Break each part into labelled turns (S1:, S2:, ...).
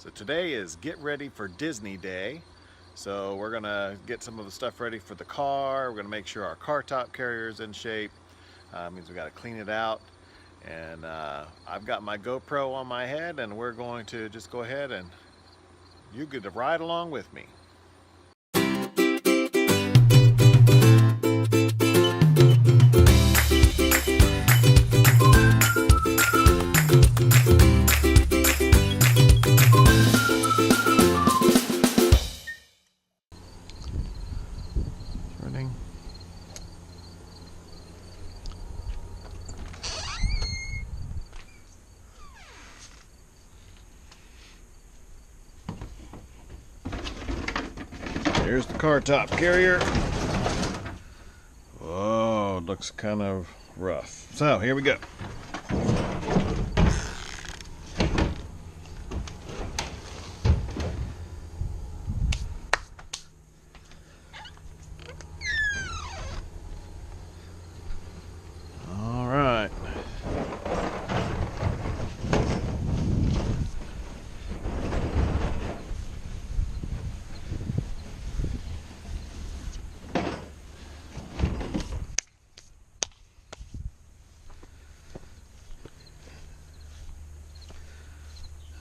S1: So today is Get Ready for Disney Day. So we're gonna get some of the stuff ready for the car. We're gonna make sure our car top carrier is in shape. Means we gotta clean it out. And I've got my GoPro on my head, and we're going to just go ahead and you get to ride along with me. Running. Here's the car top carrier. Oh, it looks kind of rough. So here we go. All right.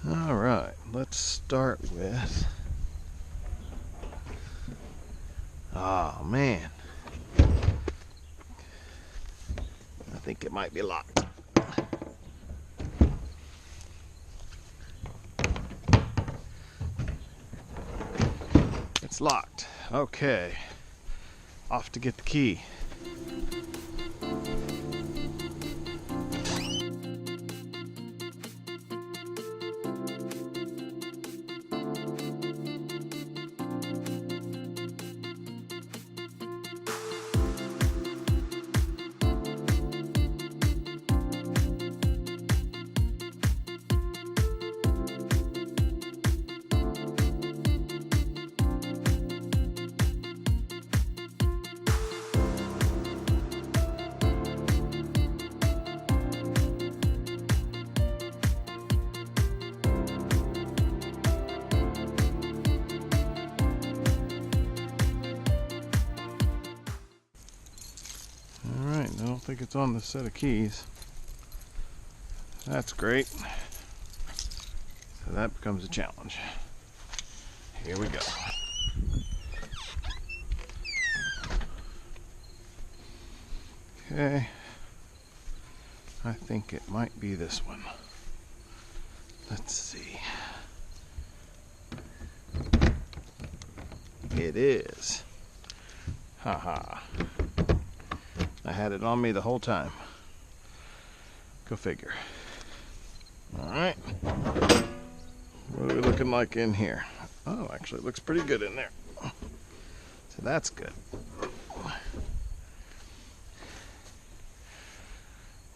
S1: All right, let's start with, oh man, I think it might be locked. It's locked. Okay, off to get the key. I don't think it's on the set of keys. That's great. So that becomes a challenge. Here we go. Okay. I think it might be this one. Let's see. It is. Haha. I had it on me the whole time. Go figure. Alright. What are we looking like in here? Oh, actually it looks pretty good in there. So that's good.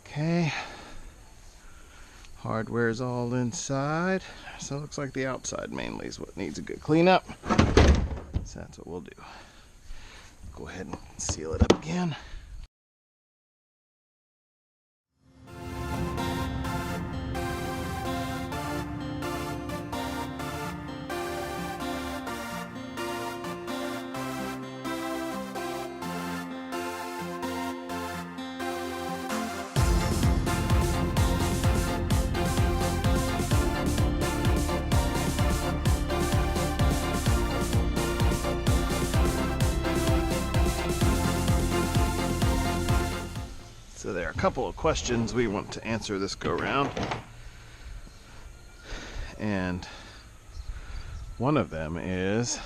S1: Okay. Hardware's all inside. So it looks like the outside mainly is what needs a good cleanup. So that's what we'll do. Go ahead and seal it up again. So there are a couple of questions we want to answer this go round, and one of them is,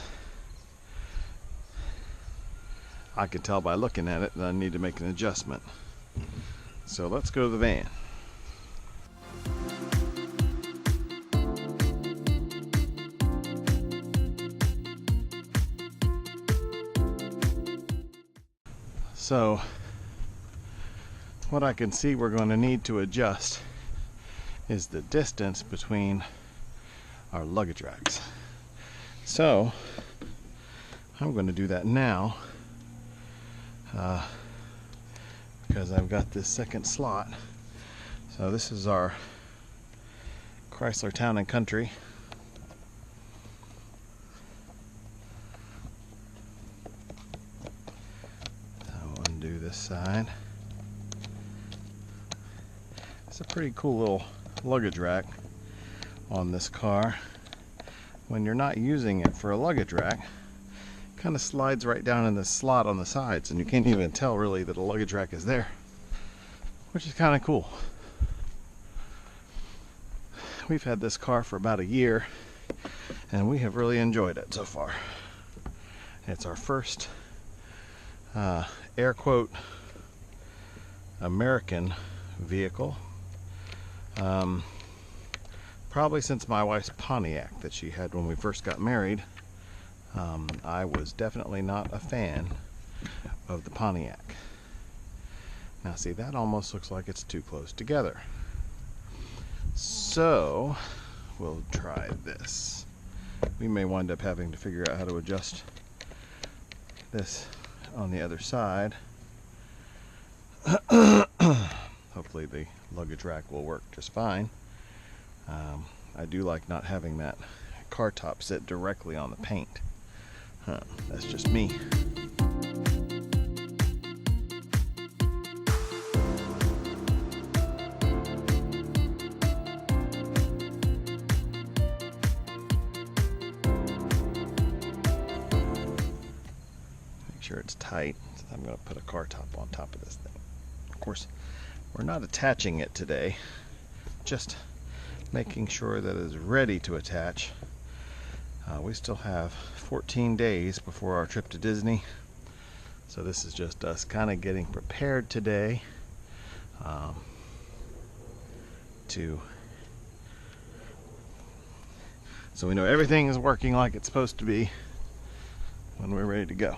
S1: I can tell by looking at it that I need to make an adjustment. So let's go to the van. So what I can see we're going to need to adjust is the distance between our luggage racks. So I'm going to do that now because I've got this second slot. So this is our Chrysler Town and Country this side. It's a pretty cool little luggage rack on this car. When you're not using it for a luggage rack, it kind of slides right down in this slot on the sides, and you can't even tell really that a luggage rack is there, which is kind of cool. We've had this car for about a year, and we have really enjoyed it so far. It's our first air quote American vehicle, probably since my wife's Pontiac that she had when we first got married. I was definitely not a fan of the Pontiac. Now see, that almost looks like it's too close together. So we'll try this. We may wind up having to figure out how to adjust this on the other side. Hopefully the luggage rack will work just fine. I do like not having that car top sit directly on the paint. That's just me. Sure it's tight. So I'm going to put a car top on top of this thing. Of course, we're not attaching it today, just making sure that it's ready to attach. We still have 14 days before our trip to Disney, so this is just us kind of getting prepared today so we know everything is working like it's supposed to be when we're ready to go.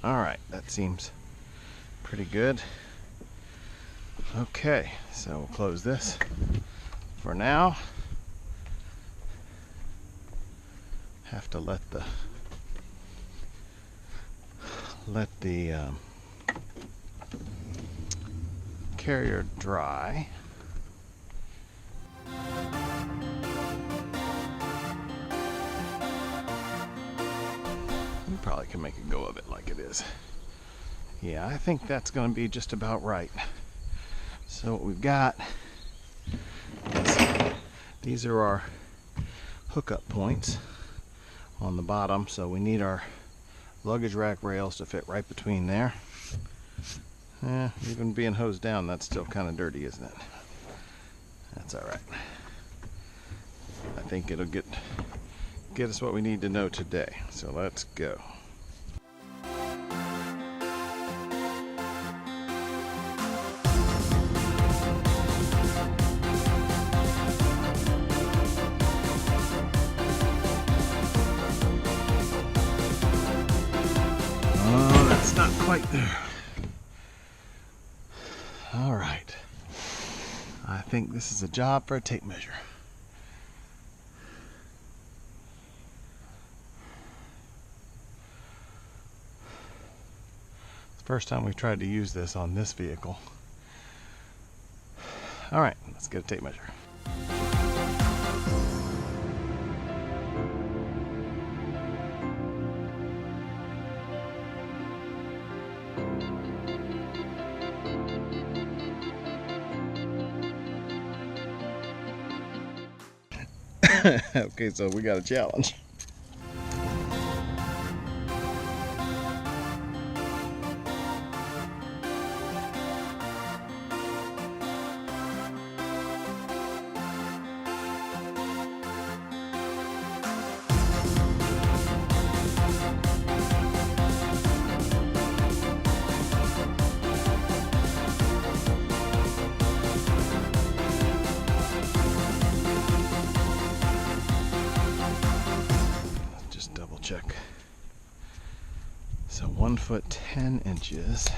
S1: All right, that seems pretty good. Okay, so we'll close this for now. Have to let the carrier dry. We probably can make a go of it like it is. Yeah, I think that's going to be just about right. So what we've got is these are our hookup points on the bottom, so we need our luggage rack rails to fit right between there. Even being hosed down, that's still kind of dirty, isn't it? That's all right. I think it'll get us what we need to know today. So let's go. Oh, that's not quite there. All right. I think this is a job for a tape measure. First time we've tried to use this on this vehicle. All right, let's get a tape measure. Okay, so we got a challenge. Check. So 1 foot 10 inches.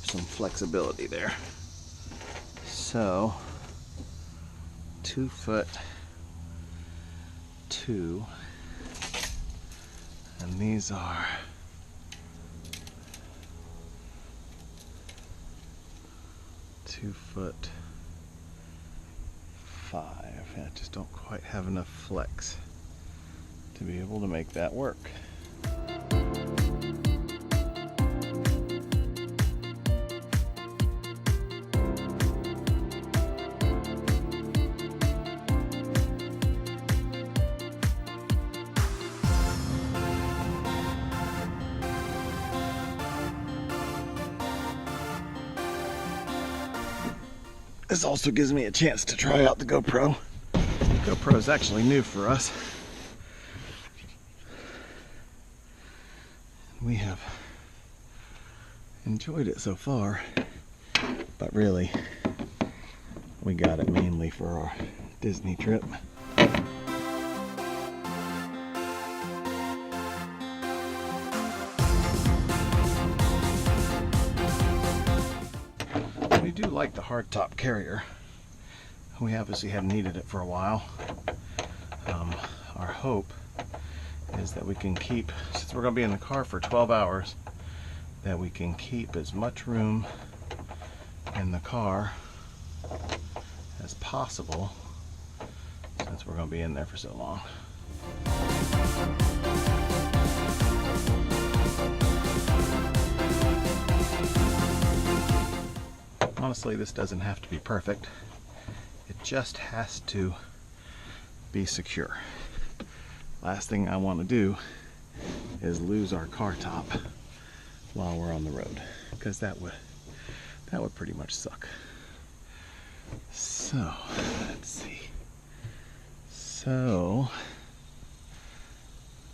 S1: some flexibility there. So 2 foot 2, and these are 2 foot 5. I just don't quite have enough flex to be able to make that work. This also gives me a chance to try out the GoPro. The GoPro is actually new for us. We have enjoyed it so far, but really, we got it mainly for our Disney trip. We do like the hardtop carrier. We obviously have needed it for a while. Our hope is that we can keep, since we're going to be in the car for 12 hours, that we can keep as much room in the car as possible, since we're going to be in there for so long. Honestly, this doesn't have to be perfect. It just has to be secure. Last thing I want to do is lose our car top while we're on the road, because that would pretty much suck. So let's see. So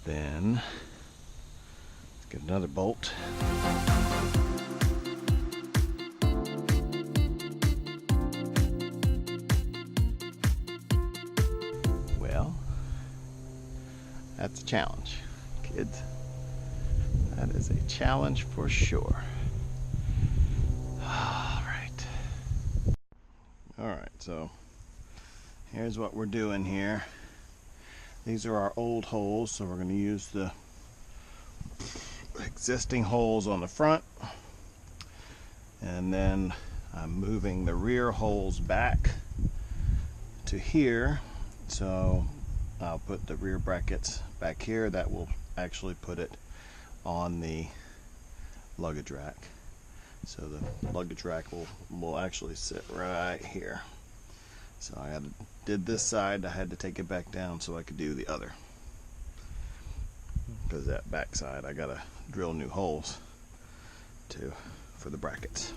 S1: then let's get another bolt. Well, that's a challenge, kids. That is a challenge for sure. All right, so here's what we're doing here. These are our old holes, so we're going to use the existing holes on the front, and then I'm moving the rear holes back to here, so I'll put the rear brackets back here. That will actually put it on the luggage rack. So the luggage rack will actually sit right here. So I did this side, I had to take it back down so I could do the other. Because that back side I gotta drill new holes for the brackets.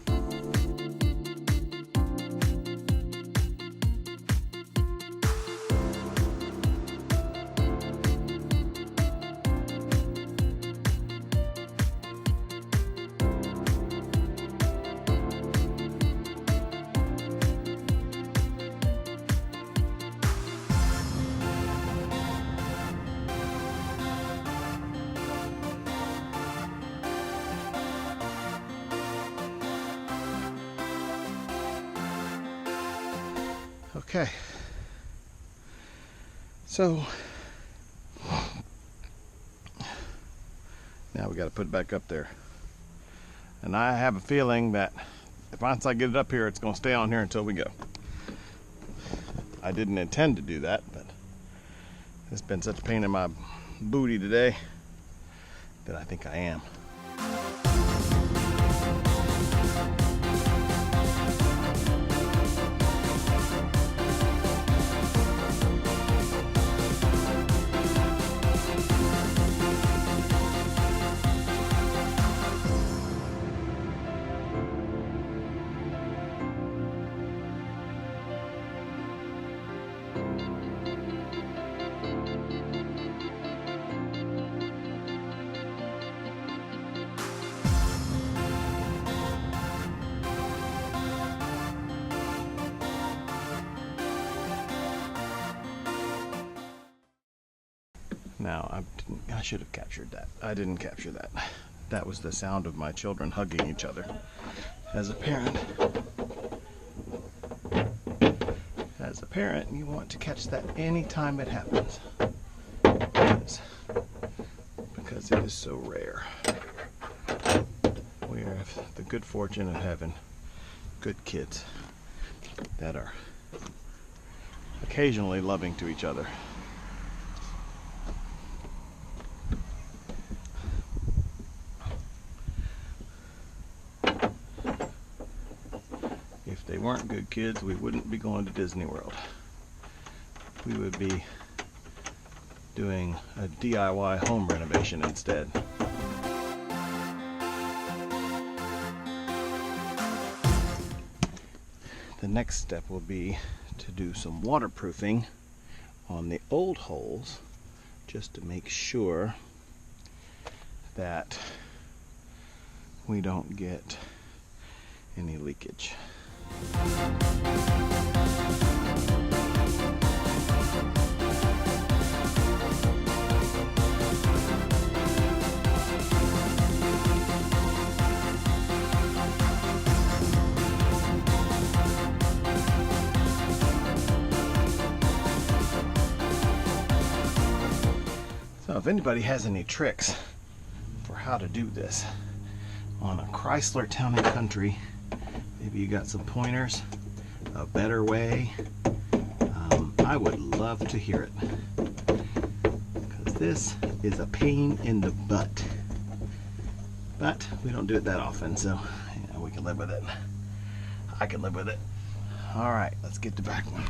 S1: Okay, so now we got to put it back up there, and I have a feeling that once I get it up here, it's going to stay on here until we go. I didn't intend to do that, but it's been such a pain in my booty today that I think I am. Now, I should have captured that. I didn't capture that. That was the sound of my children hugging each other. As a parent, you want to catch that anytime it happens, because it is so rare. We have the good fortune of having good kids that are occasionally loving to each other. If they weren't good kids, we wouldn't be going to Disney World. We would be doing a DIY home renovation instead. The next step will be to do some waterproofing on the old holes, just to make sure that we don't get any leakage. So if anybody has any tricks for how to do this on a Chrysler Town & Country, maybe you got some pointers, a better way, I would love to hear it, because this is a pain in the butt. But we don't do it that often, so we can live with it. I can live with it. All right, let's get to back one.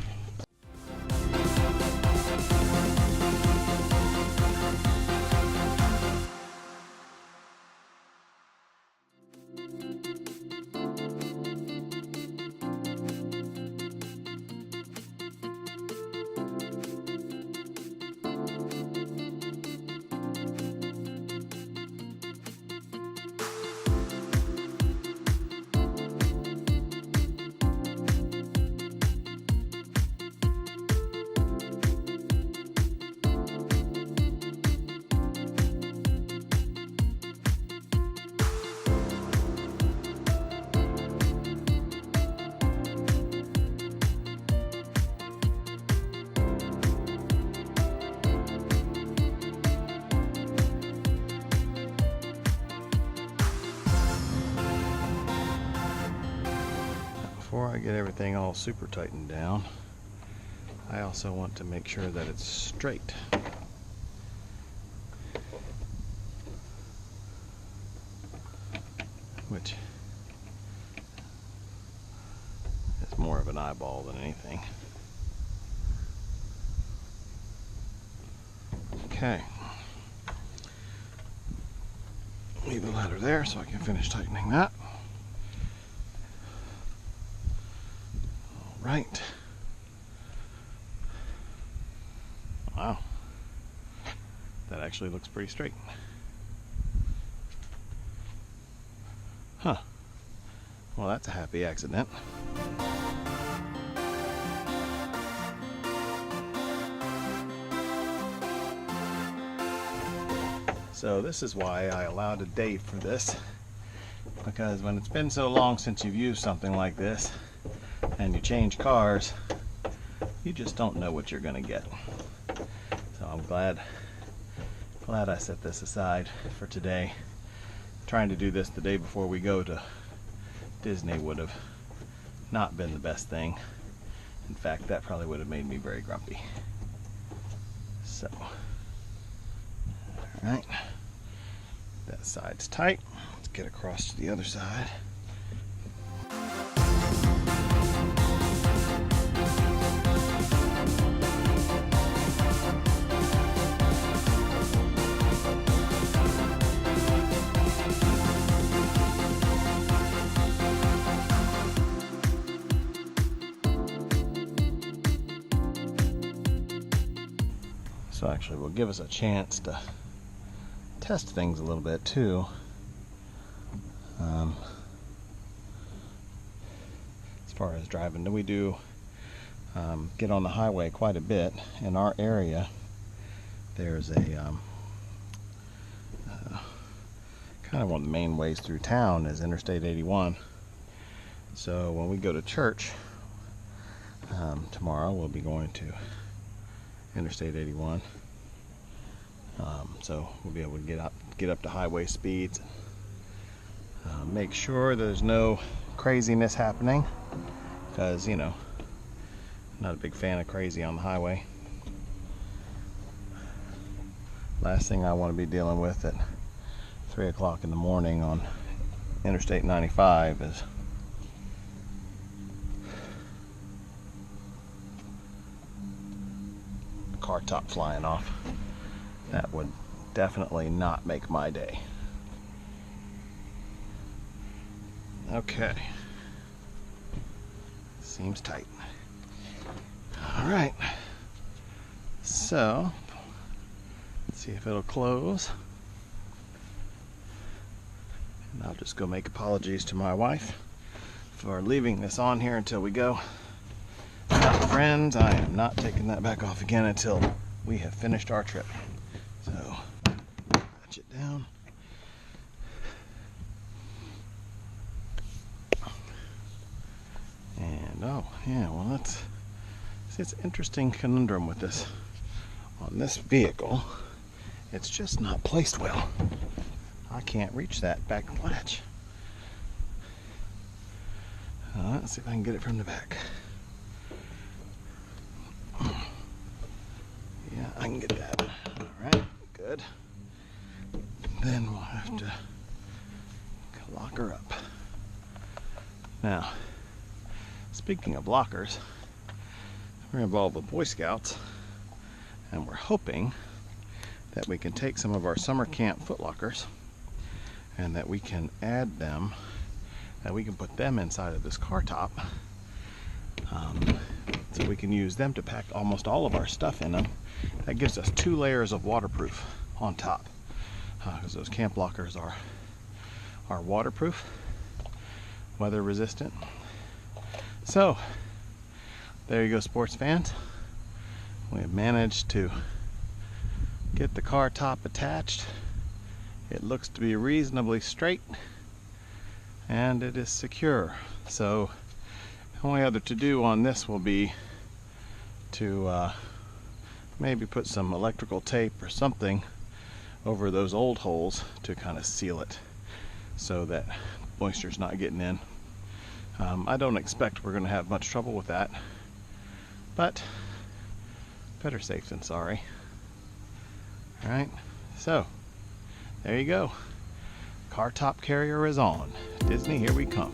S1: Before I get everything all super tightened down, I also want to make sure that it's straight. Which is more of an eyeball than anything. Okay. Leave the ladder there so I can finish tightening that. Right. Wow. That actually looks pretty straight. Huh. Well, that's a happy accident. So this is why I allowed a day for this, because when it's been so long since you've used something like this, and you change cars, you just don't know what you're gonna get. So I'm glad I set this aside for today. Trying to do this the day before we go to Disney would have not been the best thing. In fact, that probably would have made me very grumpy. So, all right, that side's tight. Let's get across to the other side. So actually will give us a chance to test things a little bit too. As far as driving, we do get on the highway quite a bit. In our area, there's a kind of one of the main ways through town is Interstate 81, So when we go to church tomorrow, we'll be going to Interstate 81. So we'll be able to get up to highway speeds. Make sure there's no craziness happening, because you know, not a big fan of crazy on the highway. Last thing I want to be dealing with at 3 o'clock in the morning on Interstate 95 is a car top flying off. That would definitely not make my day. Okay. Seems tight. All right. So, let's see if it'll close. And I'll just go make apologies to my wife for leaving this on here until we go. Now, friends, I am not taking that back off again until we have finished our trip. So, patch it down. And oh, yeah, well, that's, see, it's an interesting conundrum with this. On this vehicle, it's just not placed well. I can't reach that back latch. Let's see if I can get it from the back. Yeah, I can get that. All right, good. Then we'll have to lock her up. Now, speaking of lockers, we're involved with Boy Scouts, and we're hoping that we can take some of our summer camp foot lockers and that we can add them, that we can put them inside of this car top, so we can use them to pack almost all of our stuff in them. That gives us 2 layers of waterproof on top, because those camp lockers are waterproof, weather resistant. So there you go, sports fans. We have managed to get the car top attached. It looks to be reasonably straight, and it is secure. So the only other to do on this will be to maybe put some electrical tape or something over those old holes to kind of seal it so that moisture's not getting in. I don't expect we're going to have much trouble with that, but better safe than sorry. All right, so there you go. Car top carrier is on. Disney, here we come.